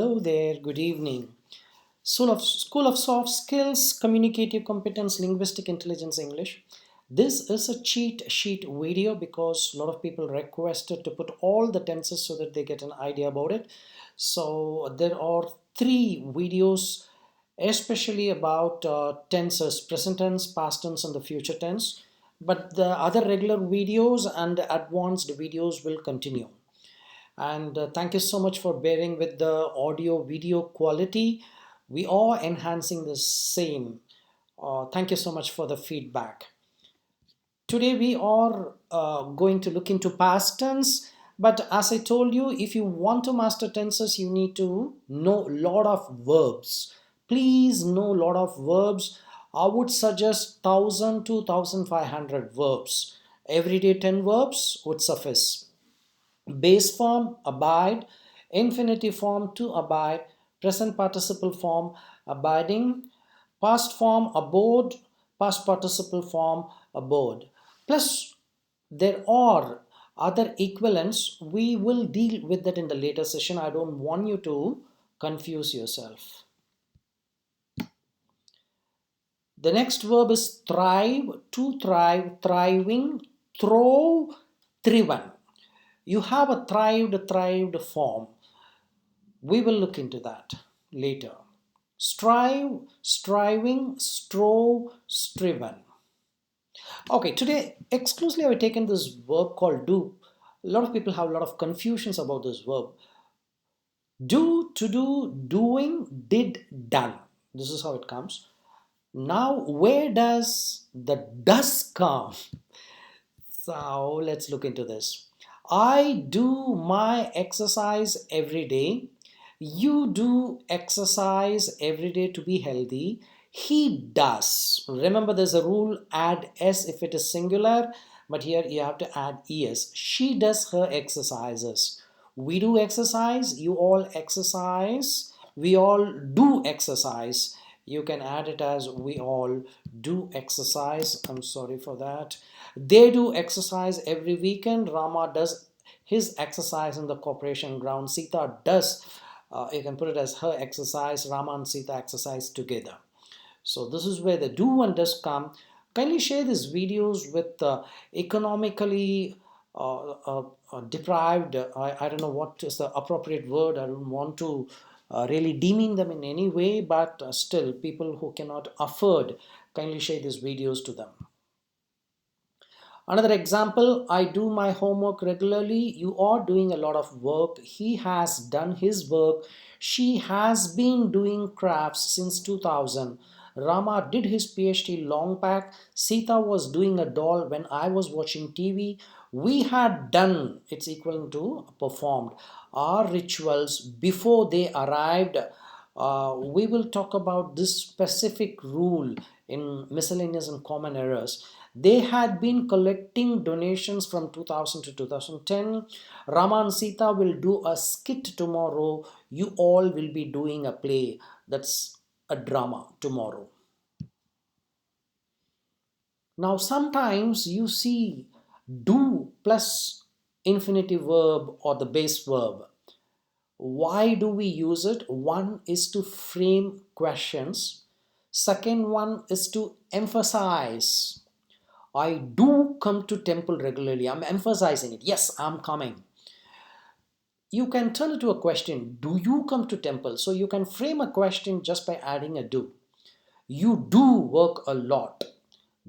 Hello there, good evening. School of Soft Skills, Communicative Competence, Linguistic Intelligence, English. This is a cheat sheet video because a lot of people requested to put all the tenses so that they get an idea about it. So there are three videos, especially about tenses, present tense, past tense, and the future tense. But the other regular videos and advanced videos will continue. And thank you so much for bearing with the audio video quality. We are enhancing the same. Thank you so much for the feedback. Today we are going to look into past tense, but as I told you, if you want to master tenses, you need to know a lot of verbs. Please know a lot of verbs. I would suggest 1000 to 1500 verbs. Every day 10 verbs would suffice. Base form abide, infinitive form to abide, present participle form abiding, past form abode, past participle form abode. Plus there are other equivalents. We will deal with that in the later session. I don't want you to confuse yourself. The next verb is thrive, to thrive, thriving, throw, thriven. You have a thrived form. We will look into that later. Strive, striving, strove, striven. Okay, today exclusively I've taken this verb called do. A lot of people have a lot of confusions about this verb. Do, to do, doing, did, done. This is how it comes. Now, where does the does come? So let's look into this. I do my exercise every day. You do exercise every day to be healthy. He does. Remember, there's a rule, add s if it is singular, but here you have to add es. She does her exercises. We do exercise. You all exercise. We all do exercise. You can add it as we all do exercise. I'm sorry for that. They do exercise every weekend. Rama does his exercise in the corporation ground. Sita does, you can put it as her exercise. Rama and Sita exercise together. So this is where the do and does come. Kindly share these videos with economically deprived. I don't know what is the appropriate word. I don't want to really demean them in any way, but still people who cannot afford, kindly share these videos to them. Another example, I do my homework regularly. You are doing a lot of work. He has done his work. She has been doing crafts since 2000. Rama did his PhD long back. Sita was doing a doll when I was watching TV. We had done, it's equal to performed, our rituals before they arrived. We will talk about this specific rule in miscellaneous and common errors. They had been collecting donations from 2000 to 2010. Rama and Sita will do a skit tomorrow. You all will be doing a play. That's a drama tomorrow. Now, sometimes you see do plus infinitive verb or the base verb. Why do we use it? One is to frame questions. Second one is to emphasize. I do come to temple regularly. I'm emphasizing it. Yes, I'm coming. You can turn it to a question. Do you come to temple? So you can frame a question just by adding a do. You do work a lot.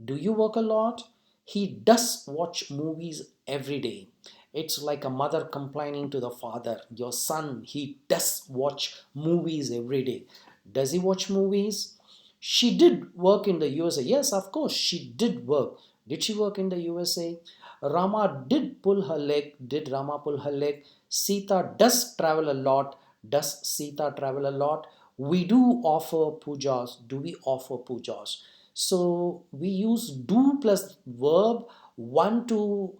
Do you work a lot? He does watch movies every day. It's like a mother complaining to the father. Your son, he does watch movies every day. Does he watch movies? She did work in the USA. Yes, of course, she did work. Did she work in the USA? Rama did pull her leg. Did Rama pull her leg? Sita does travel a lot. Does Sita travel a lot? We do offer pujas. Do we offer pujas? So we use do plus verb, one to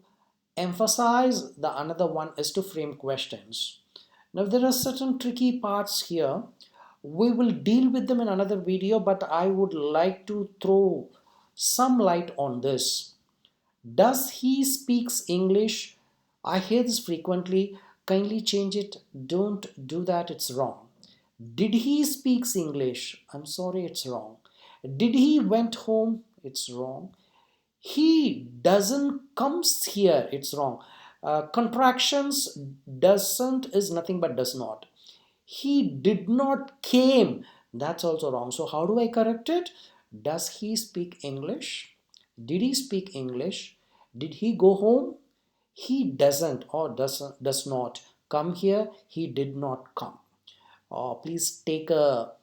emphasize, the another one is to frame questions. Now there are certain tricky parts here. We will deal with them in another video, but I would like to throw some light on this. Does he speaks English? I hear this frequently. Kindly change it. Don't do that. It's wrong. Did he speaks English? I'm sorry, it's wrong. Did he went home? It's wrong. He doesn't comes here. It's wrong. Contractions doesn't is nothing but does not. He did not came. That's also wrong. So how do I correct it? Does he speak English? Did he speak English? Did he go home? He doesn't or does not come here. He did not come. Please take a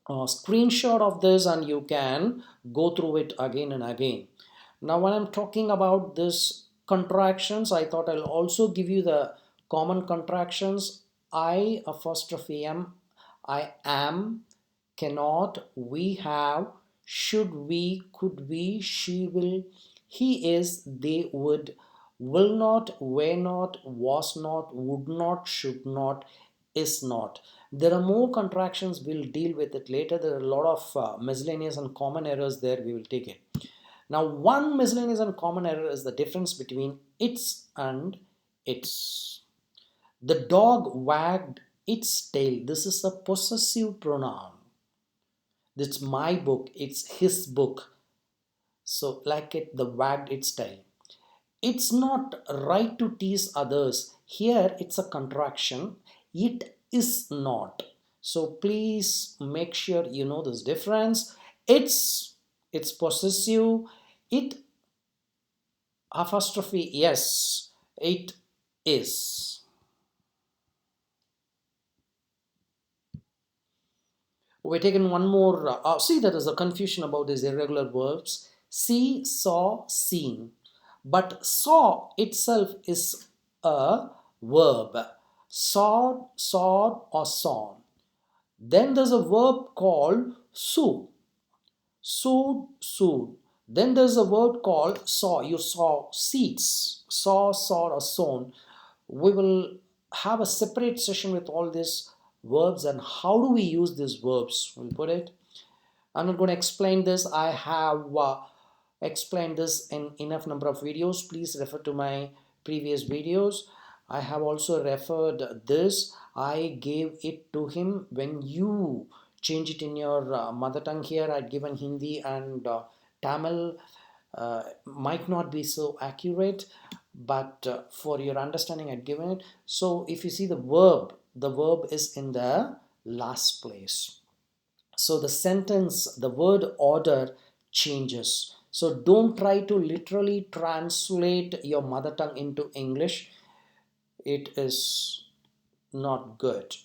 screenshot of this and you can go through it again and again. Now when I'm talking about this contractions, I thought I'll also give you the common contractions. I apostrophe am, I am, cannot, we have, should we, could we, she will, he is, they would, will not, were not, was not, would not, should not, is not. There are more contractions, we'll deal with it later. There are a lot of miscellaneous and common errors there, we will take it. Now one miscellaneous and common error is the difference between its and its. The dog wagged its tail. This is a possessive pronoun. It's my book, it's his book. So like it, the wagged its tail. It's not right to tease others. Here it's a contraction. It is not. So please make sure you know this difference. It's possessive. It apostrophe yes. It is. We're taking one more. See, there is a confusion about these irregular verbs. See, saw, seen. But saw itself is a verb. Sawed, sawed, or sawn. Then there's a verb called sew. Sewed, sewed. Then there's a word called saw. You saw seeds. Saw, sawed, or sown. We will have a separate session with all these verbs and how do we use these verbs. We'll put it. I'm not going to explain this. I have explained this in enough number of videos. Please refer to my previous videos. I have also referred this. I gave it to him. When you change it in your mother tongue, here I'd given Hindi and Tamil. Might not be so accurate, but for your understanding I'd given it. So if you see the verb is in the last place. So the sentence, the word order changes. So don't try to literally translate your mother tongue into English. It is not good.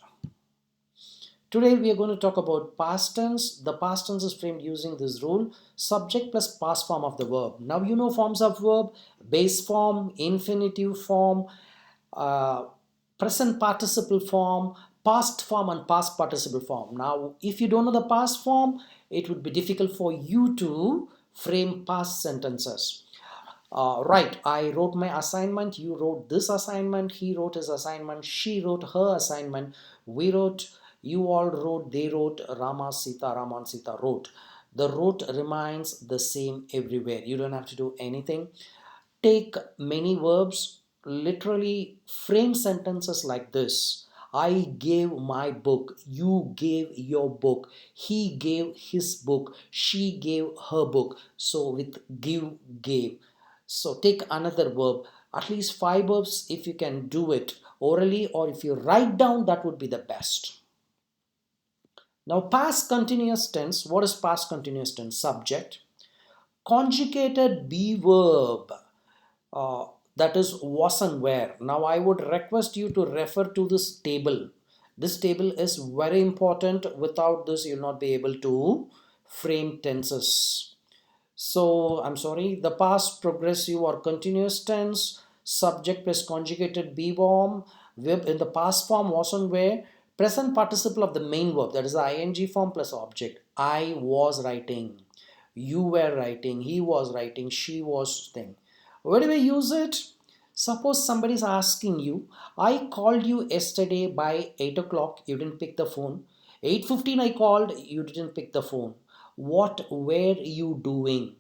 Today we are going to talk about past tense. The past tense is framed using this rule: subject plus past form of the verb. Now you know forms of verb: base form, infinitive form, uh, present participle form, past form and past participle form. Now if you don't know the past form, it would be difficult for you to frame past sentences. Right, I wrote my assignment, you wrote this assignment, he wrote his assignment, she wrote her assignment, we wrote, you all wrote, they wrote, Rama and Sita wrote. The wrote remains the same everywhere. You don't have to do anything. Take many verbs, literally frame sentences like this. I gave my book, you gave your book, he gave his book, she gave her book. So with give, gave. So take another verb, at least 5 verbs if you can do it orally, or if you write down, that would be the best. Now past continuous tense, what is past continuous tense? Subject, conjugated be verb, that is was and were. Now I would request you to refer to this table. This table is very important. Without this you'll not be able to frame tenses. So I'm sorry, the past progressive or continuous tense, subject plus conjugated be form, verb in the past form was and were, present participle of the main verb, that is the ing form plus object. I was writing, you were writing, he was writing, she was thing. Where do we use it? Suppose somebody is asking you, I called you yesterday by 8 o'clock, you didn't pick the phone. 8:15 I called, you didn't pick the phone. What were you doing?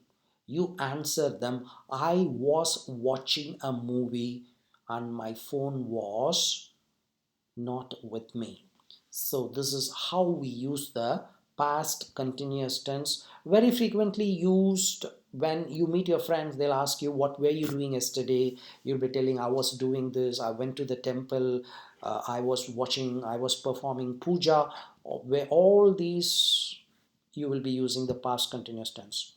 You answer them, I was watching a movie and my phone was not with me. So this is how we use the past continuous tense. Very frequently used when you meet your friends. They'll ask you, what were you doing yesterday? You'll be telling, I was doing this, I went to the temple, I was watching, I was performing puja. Where all these you will be using the past continuous tense.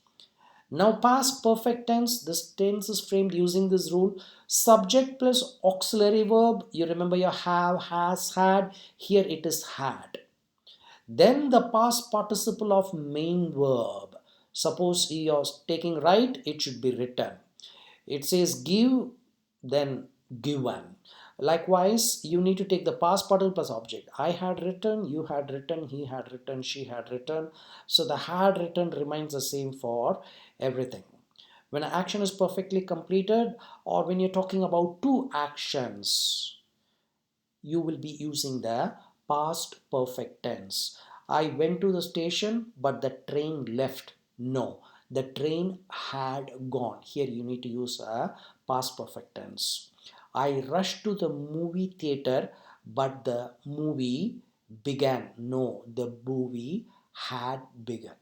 Now past perfect tense, this tense is framed using this rule. Subject plus auxiliary verb. You remember your have, has, had. Here it is had. Then the past participle of main verb. Suppose you're taking write, it should be written. It says give, then given. Likewise, you need to take the past participle plus object. I had written, you had written, he had written, she had written. So the had written remains the same for everything. When an action is perfectly completed, or when you're talking about two actions, you will be using the past perfect tense. I went to the station, but the train left. No, the train had gone. Here you need to use a past perfect tense. I rushed to the movie theater, but the movie began. No, the movie had begun.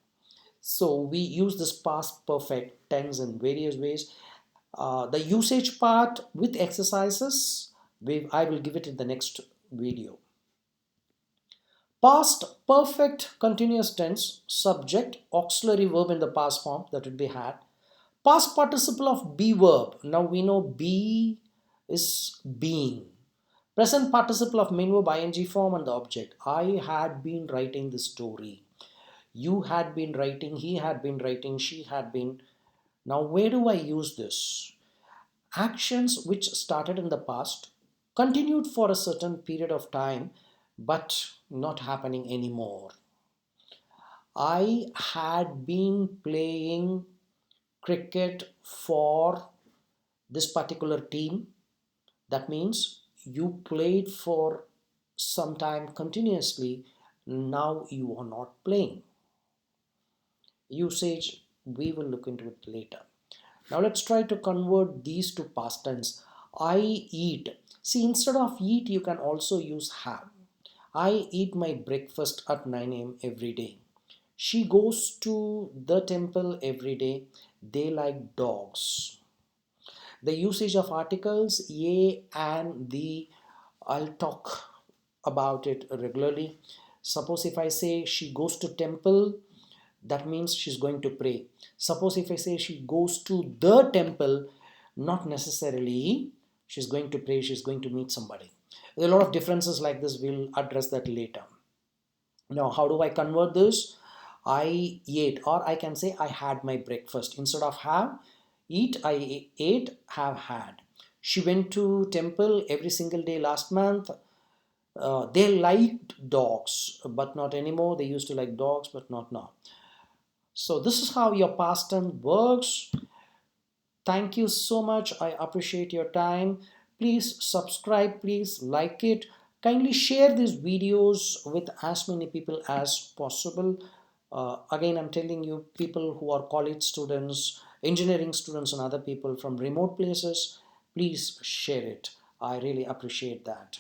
So we use this past perfect tense in various ways. The usage part with exercises, I will give it in the next video. Past perfect continuous tense, subject, auxiliary verb in the past form, that would be had. Past participle of be verb. Now we know be is being. Present participle of main verb ing form and the object. I had been writing the story. You had been writing, he had been writing, she had been. Now where do I use this? Actions which started in the past, continued for a certain period of time, but not happening anymore. I had been playing cricket for this particular team. That means you played for some time continuously. Now you are not playing. Usage, we will look into it later. Now let's try to convert these to past tense. I eat. See, instead of eat, you can also use have. I eat my breakfast at 9 a.m. every day. She goes to the temple every day. They like dogs. The usage of articles, ye and the, I'll talk about it regularly. Suppose if I say she goes to temple, that means she's going to pray. Suppose if I say she goes to the temple, not necessarily she's going to pray, she's going to meet somebody. There are a lot of differences like this, we'll address that later. Now, how do I convert this? I ate, or I can say I had my breakfast. Instead of have, eat, I ate, have had. She went to temple every single day last month. They liked dogs, but not anymore. They used to like dogs, but not now. So this is how your past tense works. Thank you so much. I appreciate your time. Please subscribe, please like it. Kindly share these videos with as many people as possible. Again, I'm telling you, people who are college students, engineering students, and other people from remote places, please share it. I really appreciate that.